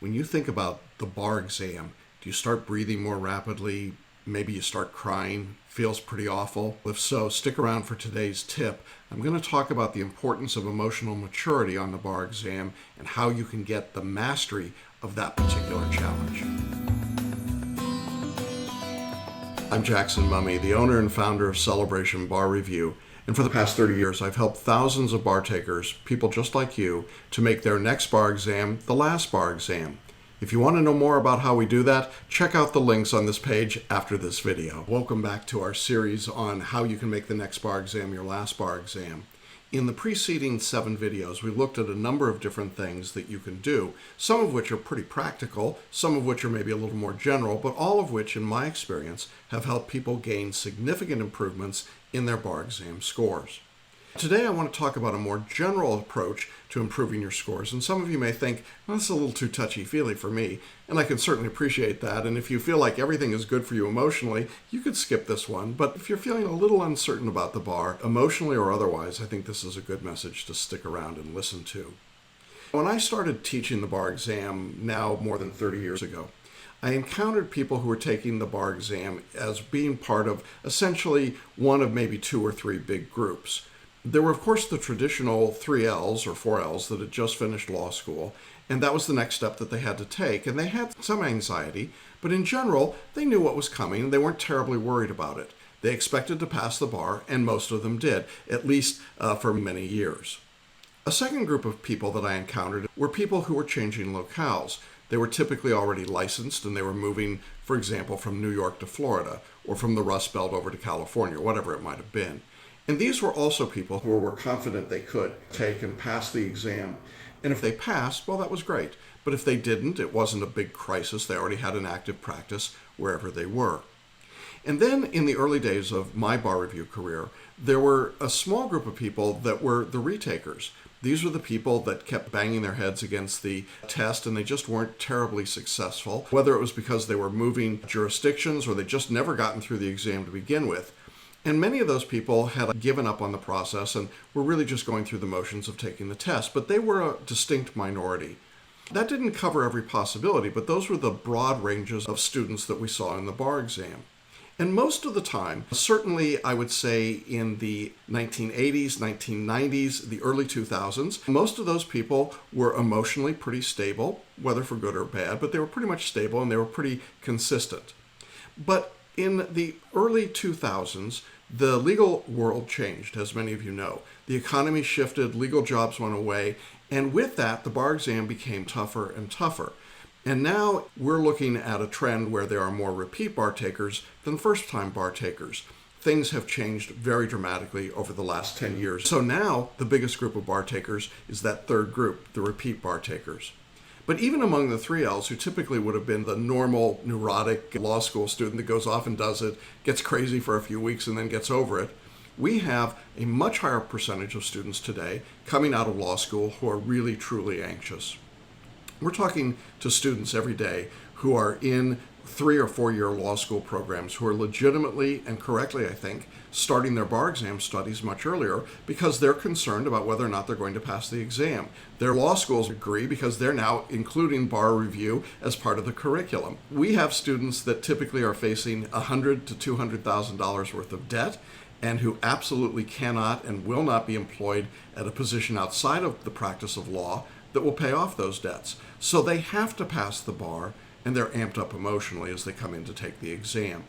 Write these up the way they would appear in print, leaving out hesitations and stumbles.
When you think about the bar exam, do you start breathing more rapidly? Maybe you start crying? Feels pretty awful? If so, stick around for today's tip. I'm going to talk about the importance of emotional maturity on the bar exam and how you can get the mastery of that particular challenge. I'm Jackson Mumey, the owner and founder of Celebration Bar Review. And for the past 30 years, I've helped thousands of bar takers, people just like you, to make their next bar exam the last bar exam. If you want to know more about how we do that, check out the links on this page after this video. Welcome back to our series on how you can make the next bar exam your last bar exam. In the preceding 7 videos, we looked at a number of different things that you can do, some of which are pretty practical, some of which are maybe a little more general, but all of which, in my experience, have helped people gain significant improvements in their bar exam scores. Today, I want to talk about a more general approach to improving your scores, and some of you may think, well, this is a little too touchy-feely for me, and I can certainly appreciate that, and if you feel like everything is good for you emotionally, you could skip this one, but if you're feeling a little uncertain about the bar, emotionally or otherwise, I think this is a good message to stick around and listen to. When I started teaching the bar exam, now more than 30 years ago, I encountered people who were taking the bar exam as being part of essentially one of maybe 2 or 3 big groups. There were, of course, the traditional 3Ls or 4Ls that had just finished law school, and that was the next step that they had to take. And they had some anxiety, but in general, they knew what was coming, and they weren't terribly worried about it. They expected to pass the bar, and most of them did, at least for many years. A second group of people that I encountered were people who were changing locales. They were typically already licensed, and they were moving, for example, from New York to Florida, or from the Rust Belt over to California, whatever it might have been. And these were also people who were confident they could take and pass the exam. And if they passed, well, that was great. But if they didn't, it wasn't a big crisis. They already had an active practice wherever they were. And then in the early days of my bar review career, there were a small group of people that were the retakers. These were the people that kept banging their heads against the test and they just weren't terribly successful, whether it was because they were moving jurisdictions or they just never gotten through the exam to begin with. And many of those people had given up on the process and were really just going through the motions of taking the test, but they were a distinct minority. That didn't cover every possibility, but those were the broad ranges of students that we saw in the bar exam. And most of the time, certainly I would say in the 1980s, 1990s, the early 2000s, most of those people were emotionally pretty stable, whether for good or bad, but they were pretty much stable and they were pretty consistent. But in the early 2000s, the legal world changed, as many of you know. The economy shifted, legal jobs went away, and with that, the bar exam became tougher and tougher. And now we're looking at a trend where there are more repeat bar takers than first-time bar takers. Things have changed very dramatically over the last 10 years. So now the biggest group of bar takers is that third group, the repeat bar takers. But even among the 3Ls, who typically would have been the normal, neurotic law school student that goes off and does it, gets crazy for a few weeks and then gets over it, we have a much higher percentage of students today coming out of law school who are really, truly anxious. We're talking to students every day who are in 3 or 4 year law school programs who are legitimately and correctly, I think, starting their bar exam studies much earlier because they're concerned about whether or not they're going to pass the exam. Their law schools agree because they're now including bar review as part of the curriculum. We have students that typically are facing $100,000 to $200,000 worth of debt and who absolutely cannot and will not be employed at a position outside of the practice of law that will pay off those debts. So they have to pass the bar, and they're amped up emotionally as they come in to take the exam.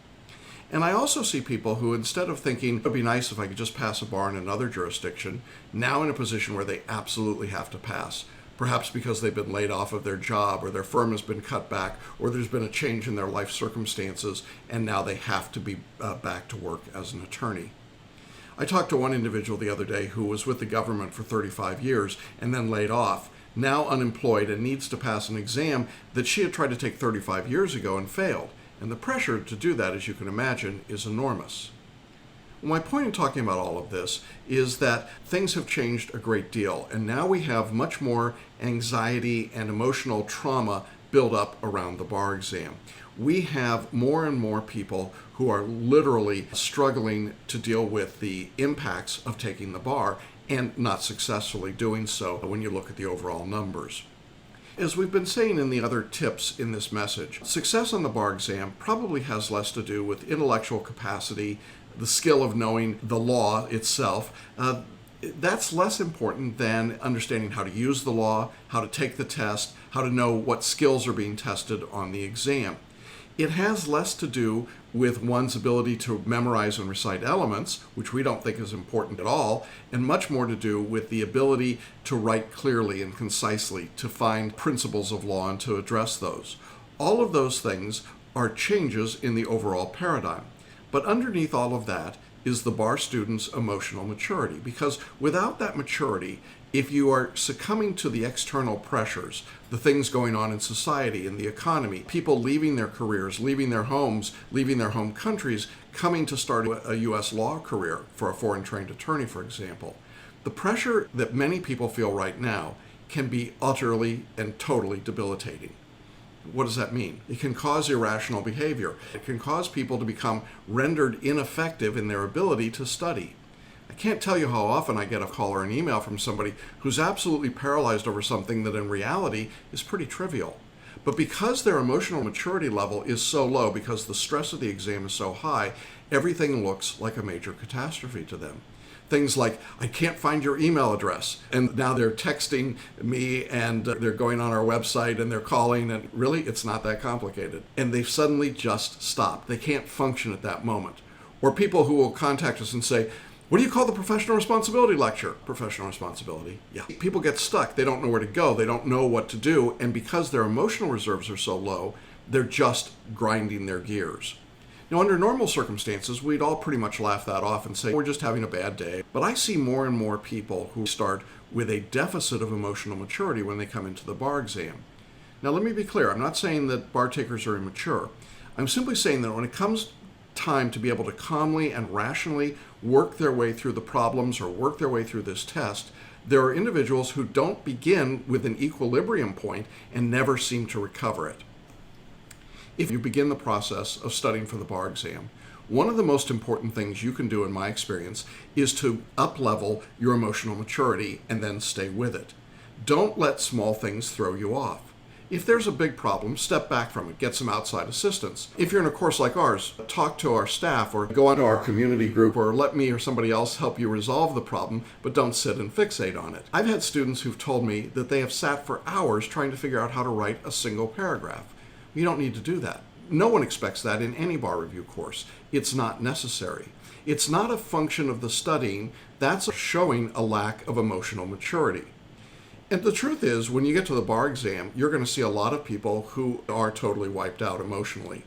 And I also see people who, instead of thinking, it would be nice if I could just pass a bar in another jurisdiction, now in a position where they absolutely have to pass, perhaps because they've been laid off of their job, or their firm has been cut back, or there's been a change in their life circumstances, and now they have to be back to work as an attorney. I talked to one individual the other day who was with the government for 35 years and then laid off, now unemployed and needs to pass an exam that she had tried to take 35 years ago and failed. And the pressure to do that, as you can imagine, is enormous. My point in talking about all of this is that things have changed a great deal, and now we have much more anxiety and emotional trauma build up around the bar exam. We have more and more people who are literally struggling to deal with the impacts of taking the bar and not successfully doing so when you look at the overall numbers. As we've been saying in the other tips in this message, success on the bar exam probably has less to do with intellectual capacity, the skill of knowing the law itself. That's less important than understanding how to use the law, how to take the test, how to know what skills are being tested on the exam. It has less to do with one's ability to memorize and recite elements, which we don't think is important at all, and much more to do with the ability to write clearly and concisely, to find principles of law and to address those. All of those things are changes in the overall paradigm. But underneath all of that is the bar student's emotional maturity, because without that maturity, if you are succumbing to the external pressures, the things going on in society, in the economy, people leaving their careers, leaving their homes, leaving their home countries, coming to start a U.S. law career for a foreign trained attorney, for example, the pressure that many people feel right now can be utterly and totally debilitating. What does that mean? It can cause irrational behavior. It can cause people to become rendered ineffective in their ability to study. I can't tell you how often I get a call or an email from somebody who's absolutely paralyzed over something that in reality is pretty trivial. But because their emotional maturity level is so low, because the stress of the exam is so high, everything looks like a major catastrophe to them. Things like, I can't find your email address. And now they're texting me and they're going on our website and they're calling, and really it's not that complicated. And they've suddenly just stopped. They can't function at that moment. Or people who will contact us and say, what do you call the professional responsibility lecture? Professional responsibility. Yeah. People get stuck. They don't know where to go. They don't know what to do. And because their emotional reserves are so low, they're just grinding their gears. Now, under normal circumstances, we'd all pretty much laugh that off and say, we're just having a bad day. But I see more and more people who start with a deficit of emotional maturity when they come into the bar exam. Now, let me be clear. I'm not saying that bar takers are immature. I'm simply saying that when it comes time to be able to calmly and rationally work their way through the problems or work their way through this test, there are individuals who don't begin with an equilibrium point and never seem to recover it. If you begin the process of studying for the bar exam, one of the most important things you can do, in my experience, is to up-level your emotional maturity and then stay with it. Don't let small things throw you off. If there's a big problem, step back from it, get some outside assistance. If you're in a course like ours, talk to our staff or go onto our community group or let me or somebody else help you resolve the problem, but don't sit and fixate on it. I've had students who've told me that they have sat for hours trying to figure out how to write a single paragraph. You don't need to do that. No one expects that in any bar review course. It's not necessary. It's not a function of the studying. That's showing a lack of emotional maturity. And the truth is, when you get to the bar exam, you're going to see a lot of people who are totally wiped out emotionally.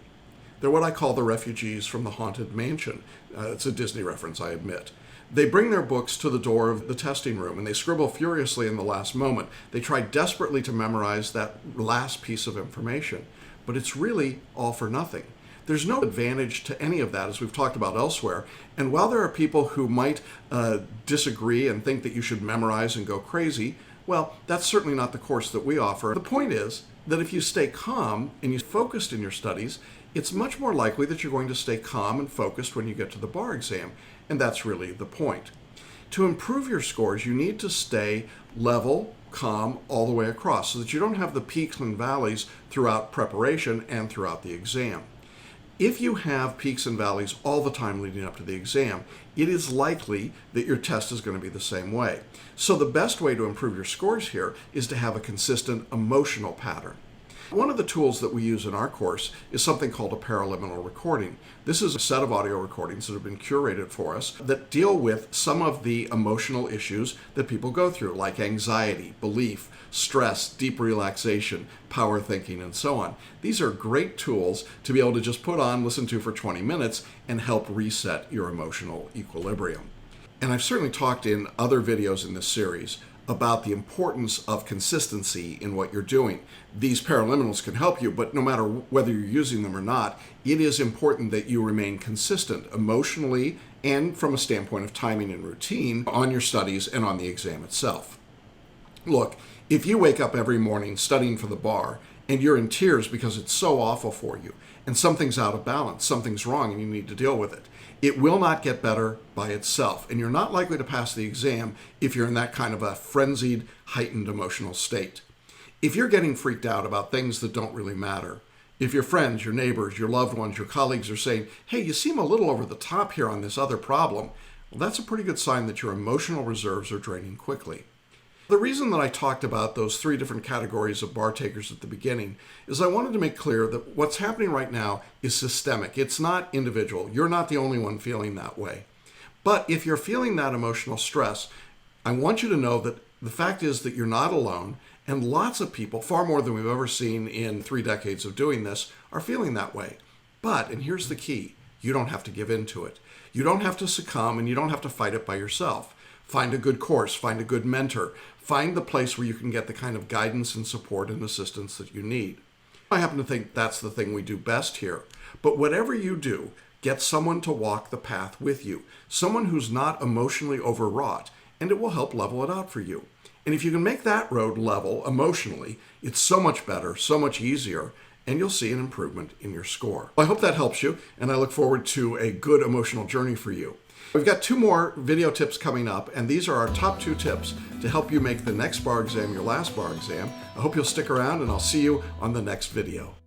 They're what I call the refugees from the Haunted Mansion. It's a Disney reference, I admit. They bring their books to the door of the testing room and they scribble furiously in the last moment. They try desperately to memorize that last piece of information, but it's really all for nothing. There's no advantage to any of that, as we've talked about elsewhere. And while there are people who might disagree and think that you should memorize and go crazy, well, that's certainly not the course that we offer. The point is that if you stay calm and you're focused in your studies, it's much more likely that you're going to stay calm and focused when you get to the bar exam. And that's really the point. To improve your scores, you need to stay level, calm all the way across so that you don't have the peaks and valleys throughout preparation and throughout the exam. If you have peaks and valleys all the time leading up to the exam, it is likely that your test is going to be the same way. So the best way to improve your scores here is to have a consistent emotional pattern. One of the tools that we use in our course is something called a paraliminal recording. This is a set of audio recordings that have been curated for us that deal with some of the emotional issues that people go through, like anxiety, belief, stress, deep relaxation, power thinking, and so on. These are great tools to be able to just put on, listen to for 20 minutes, and help reset your emotional equilibrium. And I've certainly talked in other videos in this series about the importance of consistency in what you're doing. These paraliminals can help you, but no matter whether you're using them or not, it is important that you remain consistent emotionally and from a standpoint of timing and routine on your studies and on the exam itself. Look, if you wake up every morning studying for the bar and you're in tears because it's so awful for you and something's out of balance, something's wrong and you need to deal with it, it will not get better by itself. And you're not likely to pass the exam if you're in that kind of a frenzied, heightened emotional state. If you're getting freaked out about things that don't really matter, if your friends, your neighbors, your loved ones, your colleagues are saying, hey, you seem a little over the top here on this other problem, well, that's a pretty good sign that your emotional reserves are draining quickly. The reason that I talked about those 3 different categories of bar takers at the beginning is I wanted to make clear that what's happening right now is systemic. It's not individual. You're not the only one feeling that way. But if you're feeling that emotional stress, I want you to know that the fact is that you're not alone, and lots of people, far more than we've ever seen in 3 decades of doing this, are feeling that way. But, and here's the key, you don't have to give in to it. You don't have to succumb, and you don't have to fight it by yourself. Find a good course, find a good mentor, find the place where you can get the kind of guidance and support and assistance that you need. I happen to think that's the thing we do best here. But whatever you do, get someone to walk the path with you, someone who's not emotionally overwrought, and it will help level it out for you. And if you can make that road level emotionally, it's so much better, so much easier, and you'll see an improvement in your score. I hope that helps you, and I look forward to a good emotional journey for you. We've got 2 more video tips coming up, and these are our top 2 tips to help you make the next bar exam your last bar exam. I hope you'll stick around, and I'll see you on the next video.